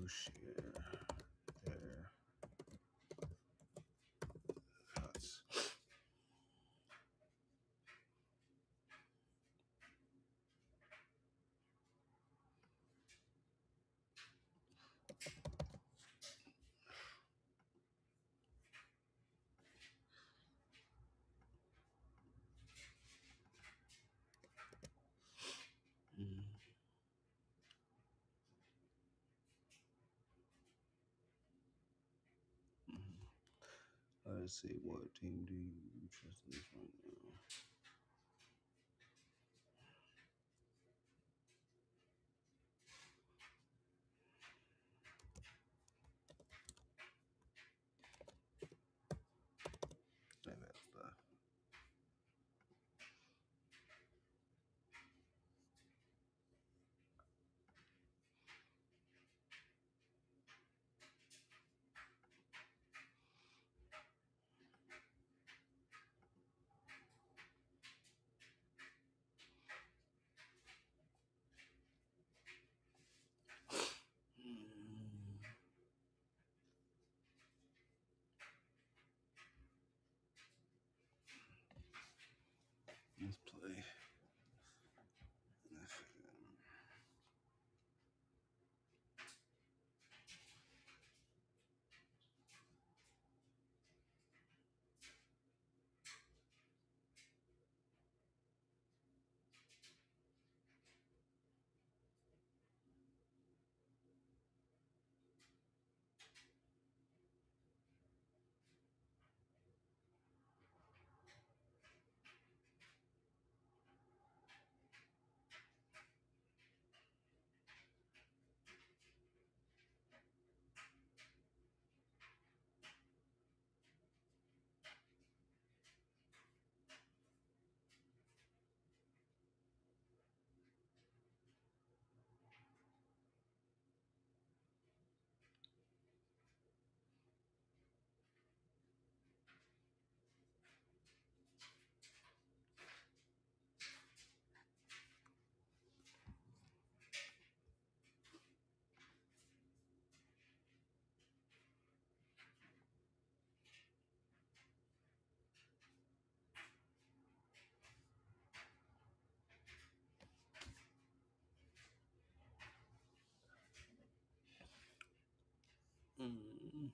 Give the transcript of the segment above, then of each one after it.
share their thoughts. Let's see, what team do you trust in this right now? And that's the let's play. Mm-hmm.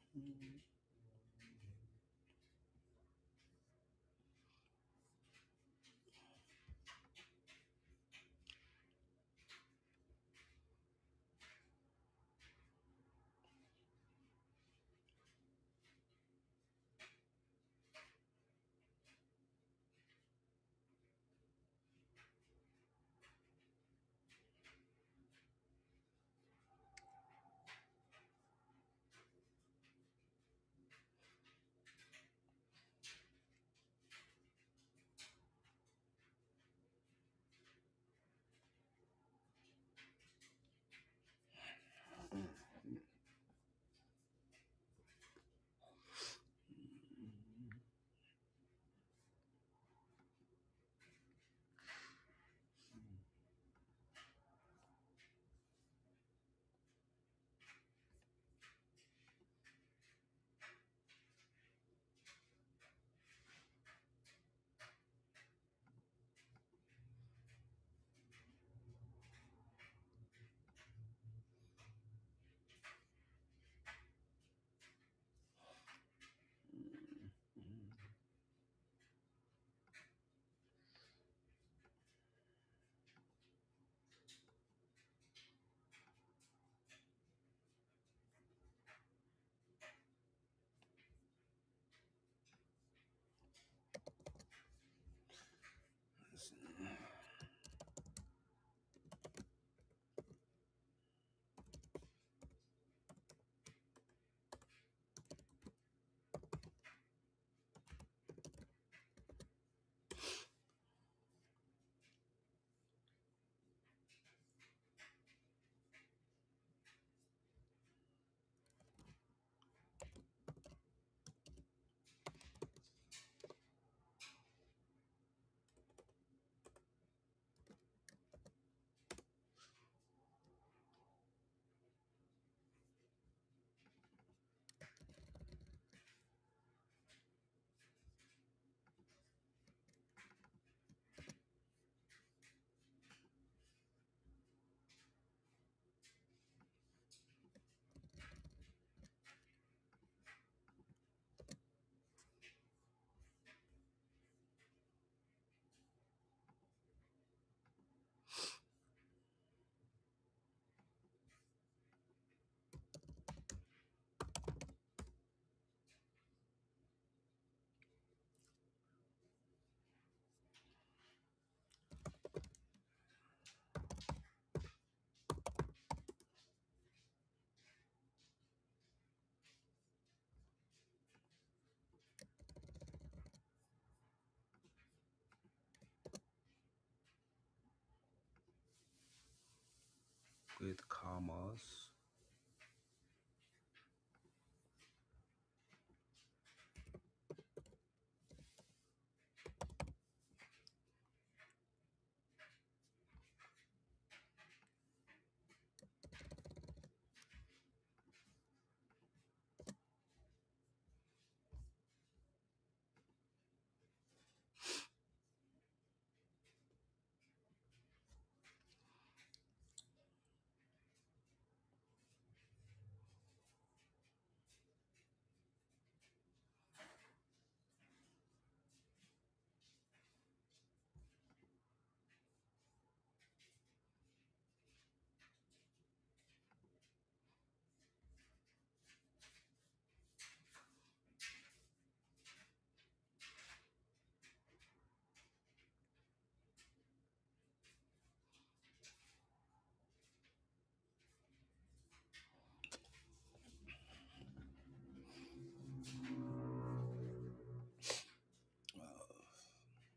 with commas.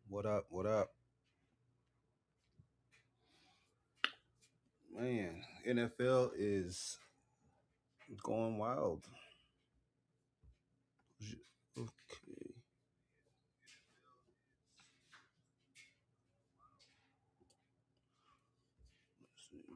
What up? What up? Man, NFL is going wild. Okay. Let's see.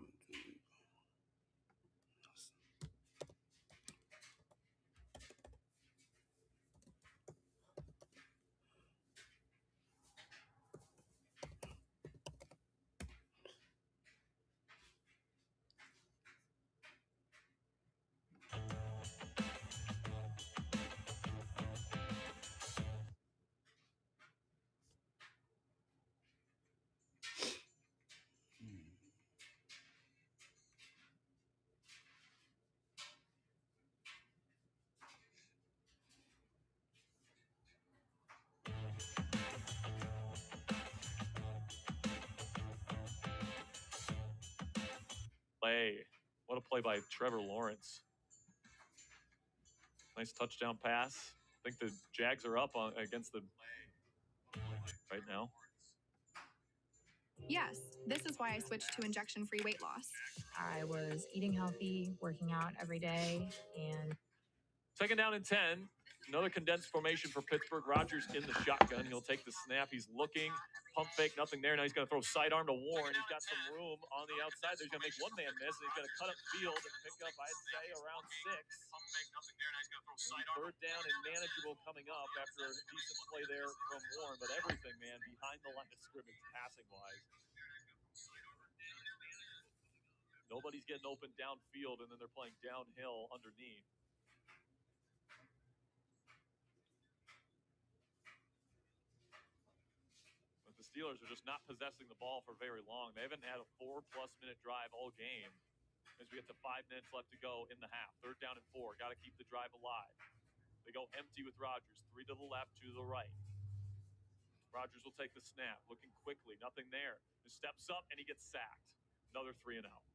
Play. What a play by Trevor Lawrence. Nice touchdown pass. I think the Jags are up against the right now. Yes, this is why I switched to injection-free weight loss. I was eating healthy, working out every day, and second down and 10. Another condensed formation for Pittsburgh. Rodgers in the shotgun. He'll take the snap. He's looking. Pump fake, nothing there. Now he's going to throw sidearm to Warren. He's got some room on the outside. He's going to make one man miss, and he's going to cut up field and pick up, I'd say, around 6. Pump fake, nothing there. Now he's going to throw sidearm. Third down and manageable coming up after a decent play there from Warren. But everything, man, behind the line of scrimmage, passing-wise. Nobody's getting open downfield, and then they're playing downhill underneath. The Steelers are just not possessing the ball for very long. They haven't had a 4+ minute drive all game as we get to 5 minutes left to go in the half. Third down and 4. Got to keep the drive alive. They go empty with Rodgers. 3 to the left, 2 to the right. Rodgers will take the snap, looking quickly. Nothing there. He steps up, and he gets sacked. Another 3 and out.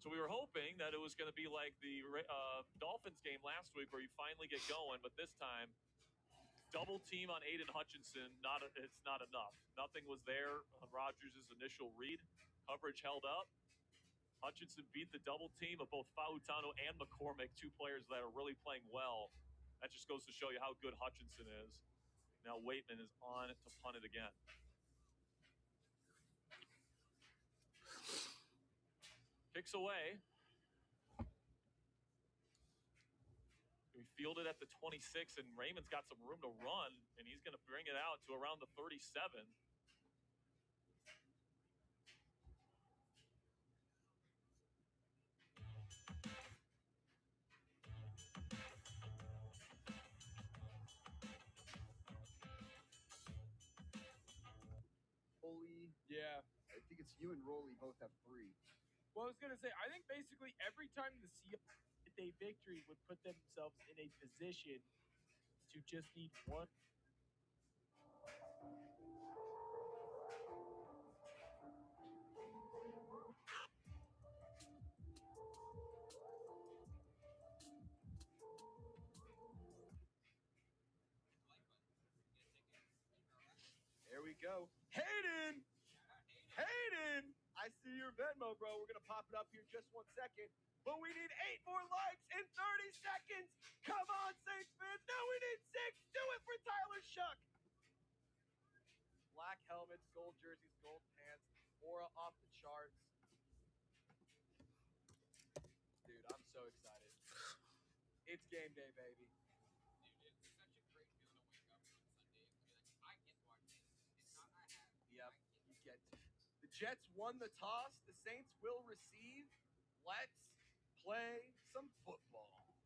So we were hoping that it was going to be like the Dolphins game last week where you finally get going, but this time double team on Aiden Hutchinson. It's not enough. Nothing was there on Rodgers' initial read. Coverage held up. Hutchinson beat the double team of both Fautano and McCormick, 2 players that are really playing well. That just goes to show you how good Hutchinson is. Now Waitman is on to punt it again. Kicks away. We fielded at the 26, and Raymond's got some room to run, and he's going to bring it out to around the 37. Roley. Yeah. I think it's you and Roley both have 3. Well, I was going to say, I think basically every time the Seahawks get a victory would put themselves in a position to just need one. your Venmo, bro. We're gonna pop it up here in just 1 second. But we need 8 more likes in 30 seconds. Come on, Saints fans. No, we need 6. Do it for Tyler Shuck. Black helmets, gold jerseys, gold pants, aura off the charts. Dude, I'm so excited. It's game day, baby. Dude, it's such a great feeling to wake up on Sunday and be like, I get to watch this. It's not I have. Yep, you get to. The Jets won the toss. The Saints will receive. Let's play some football.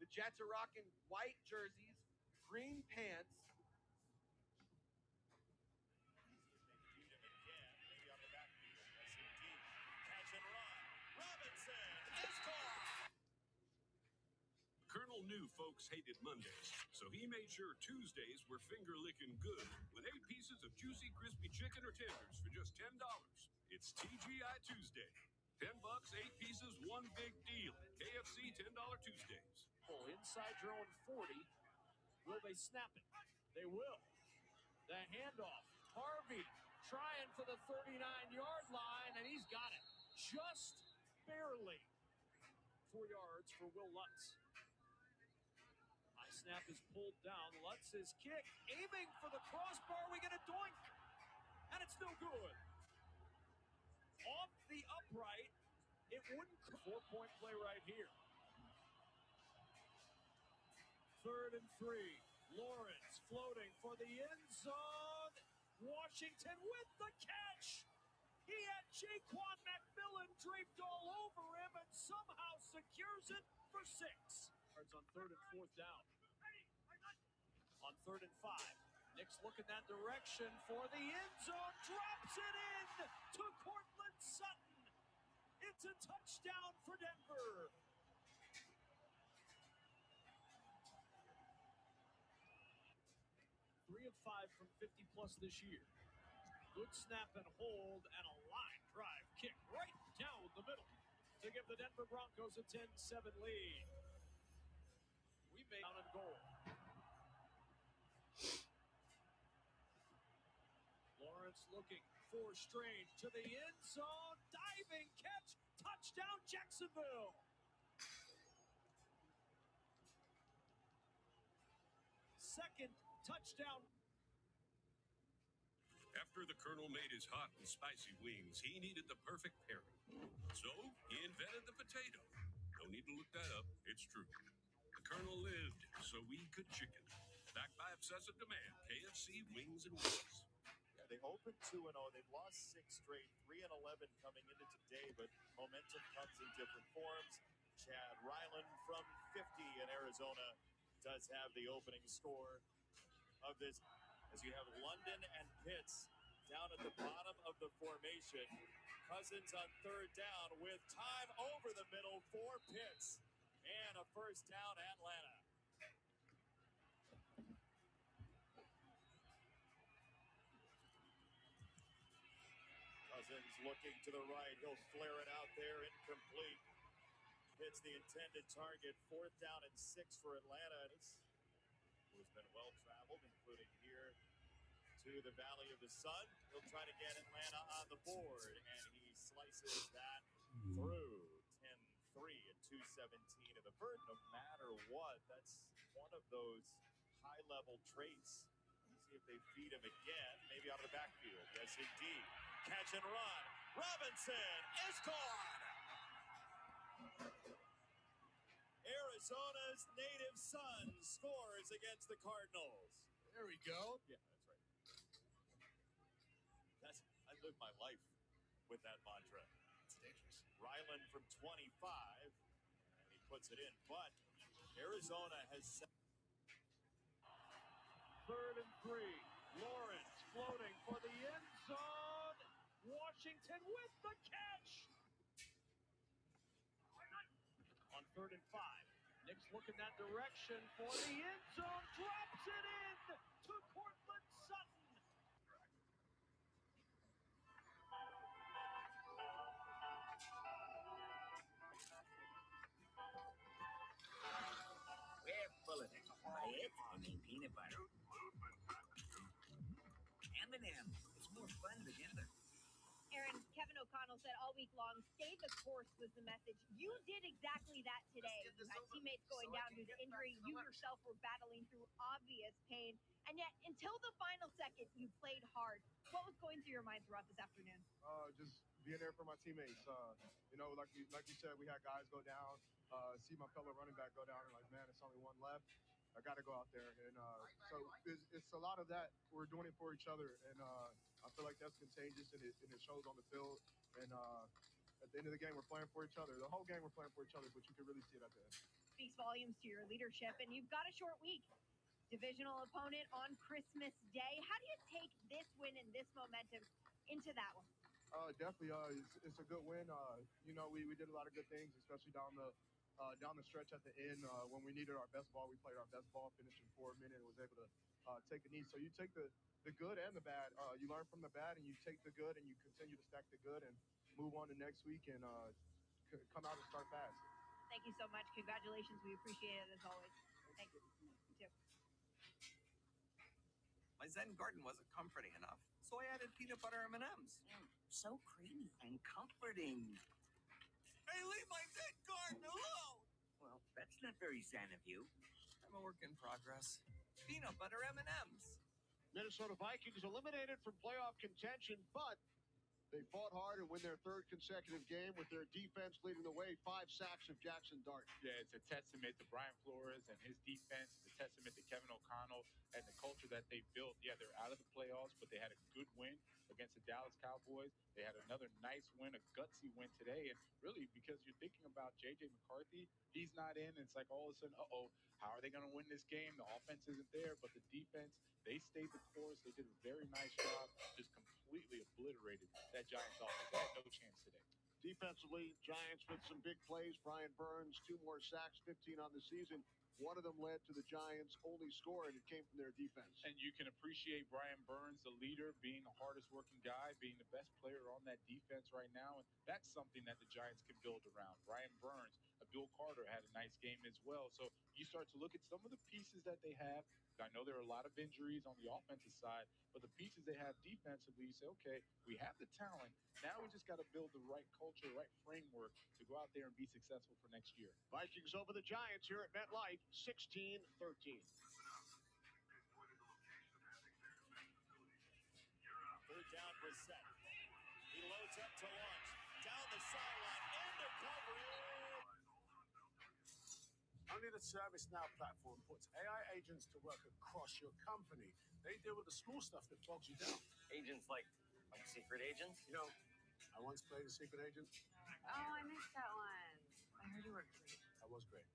The Jets are rocking white jerseys, green pants. Maybe on the backfield. S&D. Catch and run. Robinson is caught. Colonel knew folks hated Mondays, so he made sure Tuesdays were finger-licking good with 8 pieces of juicy, crispy chicken or tenders for just $10. It's TGI Tuesday. $10, 8 pieces, one big deal. KFC $10 Tuesdays. Inside your own 40. Will they snap it? They will. The handoff. Harvey trying for the 39-yard line, and he's got it. Just barely. 4 yards for Will Lutz. High snap is pulled down. Lutz's kick, aiming for the crossbar. We get a doink, and it's no good. Off the upright, it wouldn't. 4-point play right here. 3rd and 3. Lawrence floating for the end zone. Washington with the catch. He had Jaquan McMillan draped all over him and somehow secures it for 6. Yards on 3rd and 4th down. On 3rd and 5. Nick's look in that direction for the end zone. Drops it in to Cortland Sutton. It's a touchdown for Denver. Three of 5 from 50-plus this year. Good snap and hold and a line drive kick right down the middle to give the Denver Broncos a 10-7 lead. We made down and goal. Lawrence looking for Strange to the end zone. Diving catch. Touchdown Jacksonville. Second touchdown. After the Colonel made his hot and spicy wings, he needed the perfect pairing. So he invented the potato. No need to look that up. It's true. The Colonel lived so we could chicken. Backed by obsessive demand, KFC wings and wings. Yeah, they opened 2-0. They've lost 6 straight, 3-11 coming into today, but momentum comes in different forms. Chad Ryland from 50 in Arizona does have the opening score of this, as you have London and Pitts down at the bottom of the formation. Cousins on 3rd down with time over the middle for Pitts. And a first down, Atlanta. Cousins looking to the right. He'll flare it out there, incomplete. Hits the intended target. 4th down and 6 for Atlanta. Who's been well traveled, including here to the Valley of the Sun. He'll try to get Atlanta on the board, and he slices that through. 10-3 and 2:17 in the first. No matter what, that's one of those high-level traits. See if they feed him again, maybe out of the backfield. Yes, indeed. Catch and run. Robinson is caught. Arizona's native son scores against the Cardinals. There we go. Yeah, that's right. I live my life with that mantra. It's dangerous. Ryland from 25, and he puts it in. But Arizona has set. 3rd and 3. Lawrence floating for the end zone. Washington with the catch. On 3rd and 5. Nick's looking that direction for the end zone. Drops it in to Cortland Sutton. We're full of it. By it, I mean peanut butter. M&M's. It's more fun together. Aaron, Kevin O'Connell said all week long. Stay the course was the message. You did exactly that today. You had teammates going down due to injury. You yourself were battling through obvious pain. And yet, until the final second, you played hard. What was going through your mind throughout this afternoon? Just being there for my teammates. Like you said, we had guys go down. See my fellow running back go down, and like, man, it's only one left. I got to go out there, and so it's a lot of that. We're doing it for each other, and I feel like that's contagious, and it shows on the field. And at the end of the game, we're playing for each other. The whole game, we're playing for each other, but you can really see it at the end. Speaks volumes to your leadership, and you've got a short week. Divisional opponent on Christmas Day. How do you take this win and this momentum into that one? Definitely, it's a good win. We did a lot of good things, especially down the stretch at the end. When we needed our best ball, we played our best ball, finished in 4 minutes, and was able to take the knee. So you take the good and the bad. You learn from the bad, and you take the good, and you continue to stack the good and move on to next week and come out and start fast. Thank you so much. Congratulations. We appreciate it as always. Thank you. You too. My Zen garden wasn't comforting enough, so I added peanut butter M&Ms. So creamy and comforting. Hey, leave my Zen garden alone! Well, that's not very Zen of you. I'm a work in progress. Peanut butter M&Ms. Minnesota Vikings eliminated from playoff contention, but they fought hard and win their third consecutive game with their defense leading the way. 5 sacks of Jackson Dart. Yeah, it's a testament to Brian Flores and his defense. It's a testament to Kevin O'Connell and the culture that they built. Yeah, they're out of the playoffs, but they had a good win against the Dallas Cowboys. They had another nice win, a gutsy win today. And really, because you're thinking about J.J. McCarthy, he's not in. It's like all of a sudden, how are they going to win this game? The offense isn't there, but the defense, they stayed the course. They did a very nice job, just completely obliterated that Giants offense. They had no chance today. Defensively, Giants with some big plays. Brian Burns, 2 more sacks, 15 on the season. One of them led to the Giants' only score, and it came from their defense. And you can appreciate Brian Burns, the leader, being the hardest working guy, being the best player on that defense right now. And that's something that the Giants can build around. Brian Burns, Abdul Carter had a nice game as well. So you start to look at some of the pieces that they have. I know there are a lot of injuries on the offensive side, but the pieces they have defensively, you say, okay, we have the talent. Now we just got to build the right culture, right framework to go out there and be successful for next year. Vikings over the Giants here at MetLife, 16-13. Third down, Brissett. He loads up to launch. Down the sideline, into coverage. Only the ServiceNow platform puts AI agents to work across your company. They deal with the small stuff that bogs you down. Agents like secret agents? You know, I once played a secret agent. Oh, I missed that one. I heard you were great. I was great.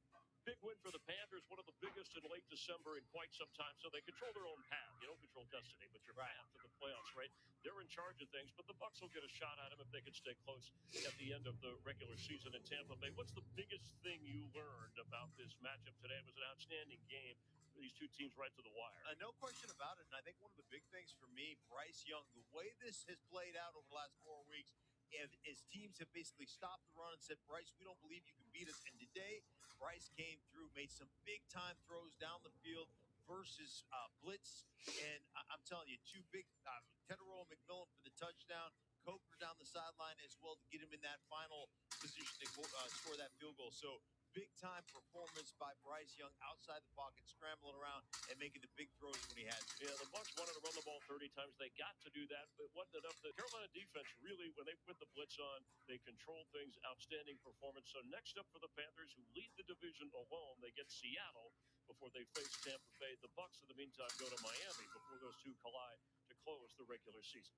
Big win for the Panthers, one of the biggest in late December in quite some time. So they control their own path. You don't control destiny, but your path to the playoffs, right? They're in charge of things, but the Bucs will get a shot at them if they can stay close at the end of the regular season in Tampa Bay. What's the biggest thing you learned about this matchup today? It was an outstanding game for these two teams right to the wire. No question about it. And I think one of the big things for me, Bryce Young, the way this has played out over the last 4 weeks, as teams have basically stopped the run and said, Bryce, we don't believe you can beat us. And today, Bryce came through, made some big-time throws down the field versus blitz. And I'm telling you, 2 big Tetero McMillan for the touchdown, Coker down the sideline as well to get him in that final position to score that field goal. So big-time performance by Bryce Young outside the pocket, scrambling around and making the big throws when he had to. Yeah, the Bucs wanted to run the ball 30 times. They got to do that, but wasn't enough. The Carolina defense really, when they put the blitz on, they controlled things. Outstanding performance. So next up for the Panthers, who lead the division alone, they get Seattle before they face Tampa Bay. The Bucs, in the meantime, go to Miami before those two collide to close the regular season.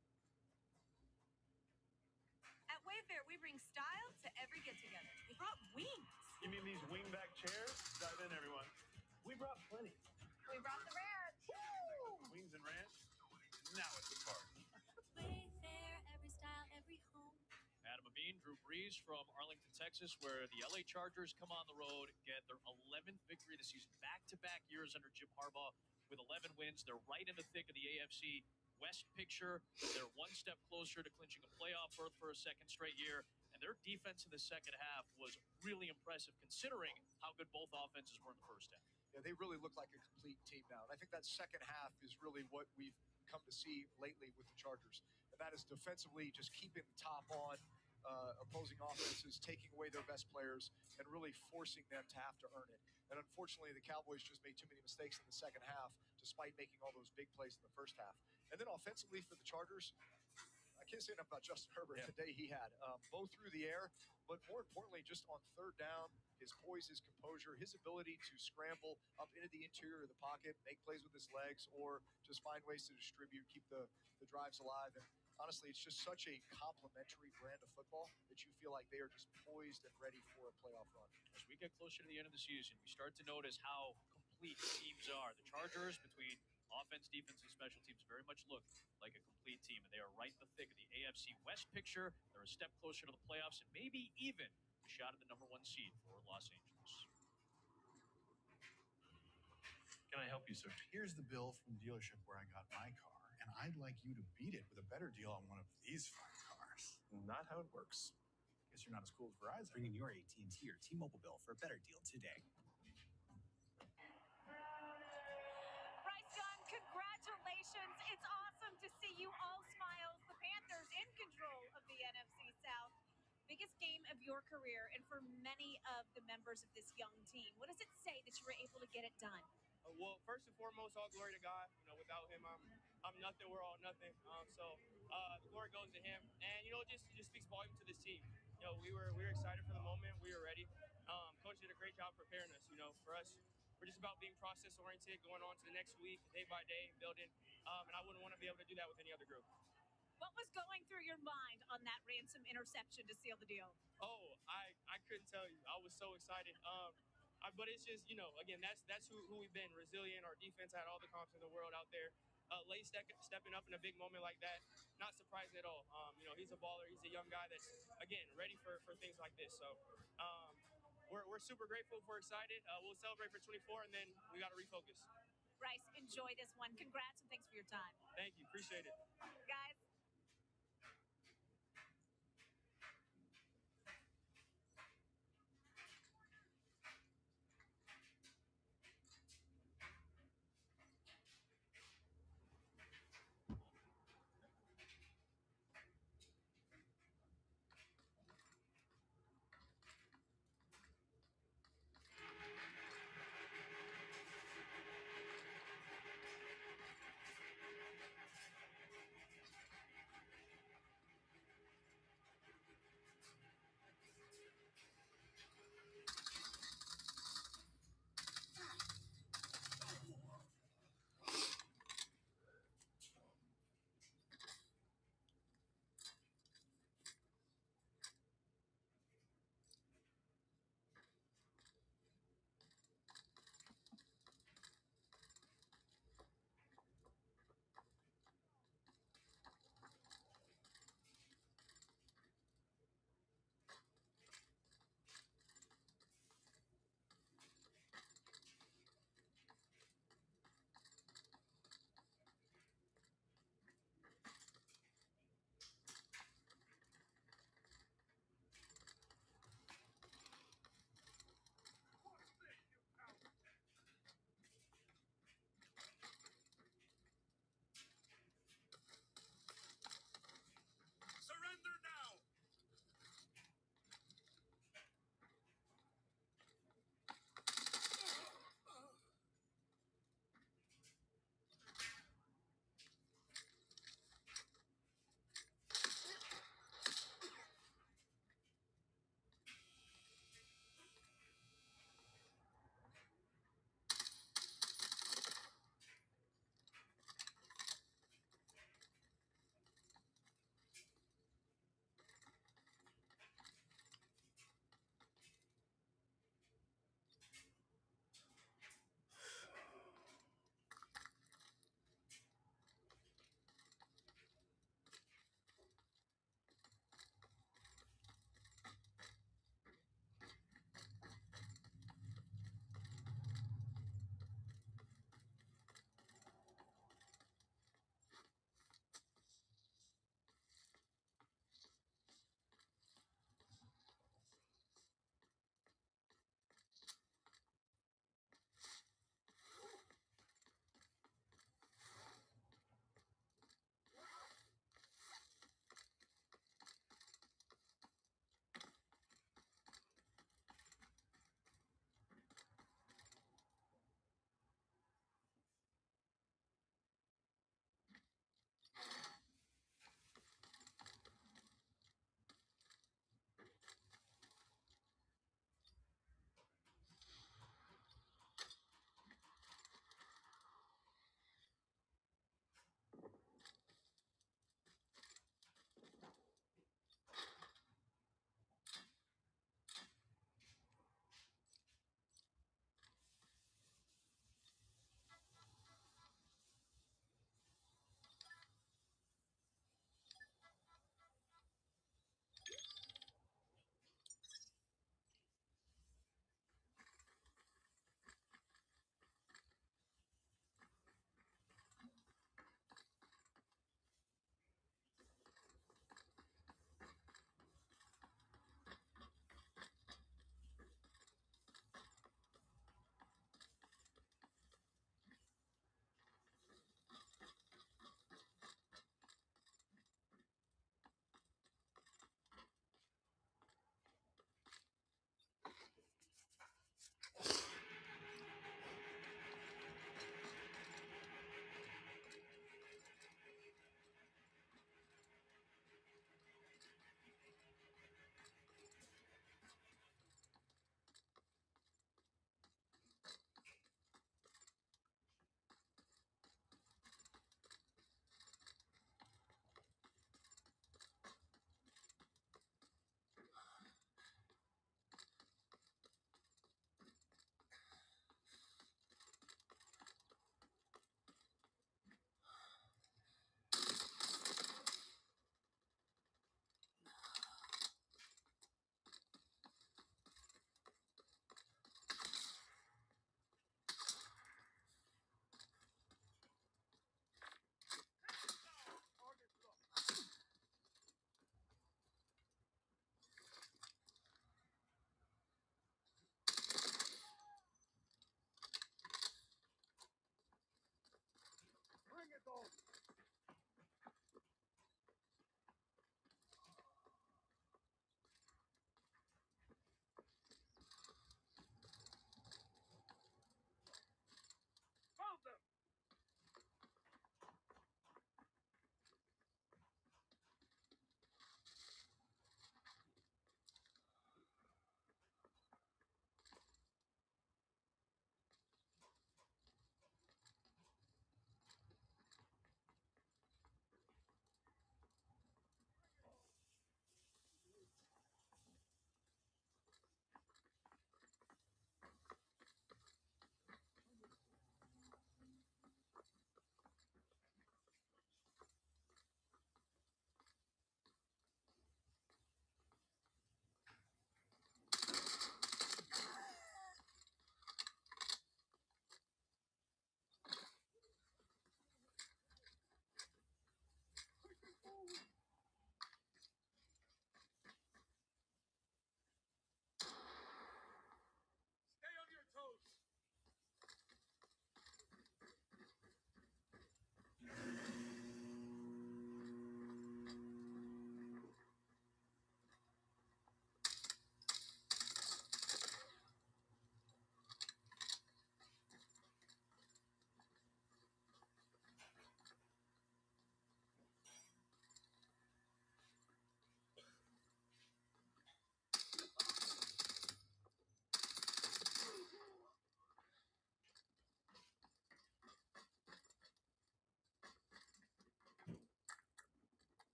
At Wayfair, we bring style to every get-together. We brought wings. You mean these wingback chairs? Dive in, everyone. We brought plenty. We brought the ranch. Woo! Wings and ranch? Now it's a party. Wayfair, every style, every home. Adam Amin, Drew Brees from Arlington, Texas, where the LA Chargers come on the road, get their 11th victory of the season, back-to-back years under Jim Harbaugh with 11 wins. They're right in the thick of the AFC West picture. They're one step closer to clinching a playoff berth for a second straight year. And their defense in the second half was really impressive, considering how good both offenses were in the first half. Yeah, they really look like a complete team now. And I think that second half is really what we've come to see lately with the Chargers. And that is defensively just keeping the top on, opposing offenses taking away their best players and really forcing them to have to earn it. And unfortunately, the Cowboys just made too many mistakes in the second half, despite making all those big plays in the first half. And then offensively for the Chargers, I can't say enough about Justin Herbert the day he had, both through the air, but more importantly, just on third down, his poise, his composure, his ability to scramble up into the interior of the pocket, make plays with his legs, or just find ways to distribute, keep the drives alive. And honestly, it's just such a complimentary brand of football that you feel like they are just poised and ready for a playoff run. As we get closer to the end of the season, we start to notice how complete teams are. The Chargers, between offense, defense, and special teams, very much look like a complete team, and they are right in the thick of the AFC West picture. They're a step closer to the playoffs and maybe even a shot at the number 1 seed for Los Angeles. Can I help you, sir? Here's the bill from the dealership where I got my car, and I'd like you to beat it with a better deal on one of these fine cars. Not how it works. Guess you're not as cool as Verizon. Bring in your AT&T or T-Mobile bill for a better deal today. Bryce Young, congratulations. It's awesome to see you all smiles. The Panthers in control of the NFC South. Biggest game of your career and for many of the members of this young team. What does it say that you were able to get it done? Well, first and foremost, all glory to God. You know, without him, I'm nothing. We're all nothing. The glory goes to him, and it just speaks volume to this team. We were excited for the moment. We were ready. Coach did a great job preparing us. For us, we're just about being process oriented, going on to the next week, day by day, building. And I wouldn't want to be able to do that with any other group. What was going through your mind on that ransom interception to seal the deal? Oh, I couldn't tell you. I was so excited. But it's just, again, that's who we've been. Resilient. Our defense had all the confidence in the world out there. Late stepping up in a big moment like that, not surprising at all. He's a baller. He's a young guy that's, again, ready for things like this. So we're super grateful. We're excited. We'll celebrate for 24, and then we got to refocus. Bryce, enjoy this one. Congrats and thanks for your time. Thank you. Appreciate it. Guys,